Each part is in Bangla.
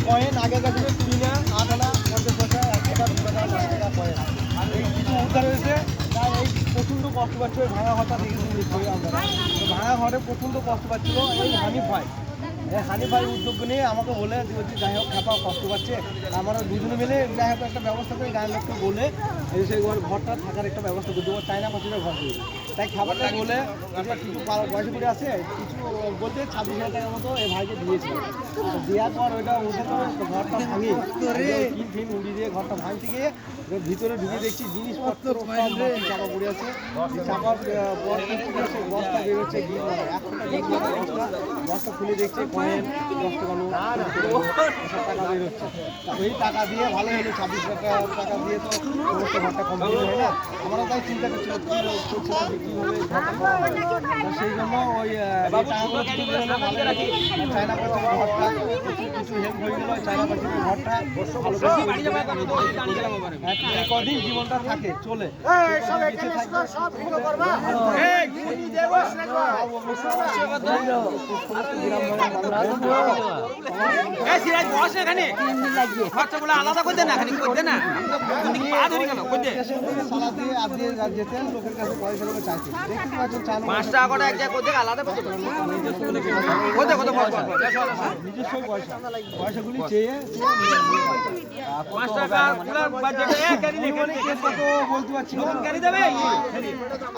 কয়েন আগে গেছে তুলি না 8 আনা 50 পয়সা 1 টাকা 2 টাকা 10 টাকা কয়েন এই কিছু উদ্ধার হয়েছে। তাই এই প্রচণ্ড কষ্ট পাচ্ছিল ওই ভাঙা ঘরটা দেখেছি আমরা। ভাঙা ঘরে প্রচণ্ড কষ্ট পাচ্ছিল এই হানিফ ভাই। হানিফ ভাই উদ্যোগ নিয়ে আমাকে বলে বলছি যাই হোক খাপা কষ্ট পাচ্ছে, আমরা দুজনে মিলে যাই হোক একটা ব্যবস্থা করে গায়ের লোককে বলে এই সেই ঘরটা থাকার একটা ব্যবস্থা করে দেবো, চায়না পঁচিশের ঘর করে। তাই খাবারটা বলে আমরা কিছু পয়সা করে আছে কিছু বলতে 26,000 টাকার মতো এই ভাইকে দিয়েছি। দেওয়ার পর ওইটা উঠে তো ঘরটা ভাঙি ফিন উড়ি দিয়ে ঘরটা ভাঙতে গিয়ে ভিতরে ঢুকে দেখছি জিনিসপত্র চাপা পড়ে আছে। চাপার পর বস্তা বেরোচ্ছে বস্তা খুলে দেখছে কয়েন 10 টাকা নোট সব টাকা বেরোচ্ছে। ওই টাকা দিয়ে ভালো হলো 26,000 টাকা দিয়ে তো সমস্ত ঘরটা কমপ্লিট হয় না। আমরা তাই চিন্তা করছিলাম কীভাবে ঘরটা করা হয়। সেই জন্য ওই টাকাগুলো কিছু বেরোলো চায়না পাঁচিলের ঘরটা কিছু হেল্প হয়ে গেলো। চায়না পাঁচিলের ঘরটা কদিন জীবনটা থাকে চলে আলাদা করতে না যেতেন লোকের কাছে পয়সা লোক চাইছে 5 টাকা করে এক জায়গায় করতে আলাদা করতে নিজস্ব পয়সাগুলি চেয়ে 5 টাকা বলতে পারছি না।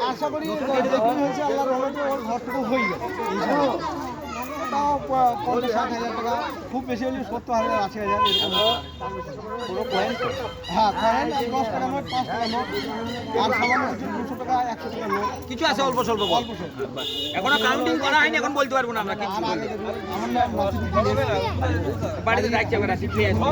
আশা করি হয়েছে আল্লাহর রহমতে ওর ঘরটুকু হয়ে যাবে। তাও 50-60,000 টাকা, খুব বেশি হলে 70,000-80,000 পুরো পয়েন্ট। হ্যাঁ কয়েন 10 টাকা নোট 5 টাকা নোট আর সামান্য কিছু 200 টাকা 100 টাকা নোট কিছু আছে অল্প স্বল্প এখনো কাউন্টিং করা হয়নি, এখন বলতে পারবো না আমরা কি বাড়িতে যাইছে আমরা শিখে আসবো।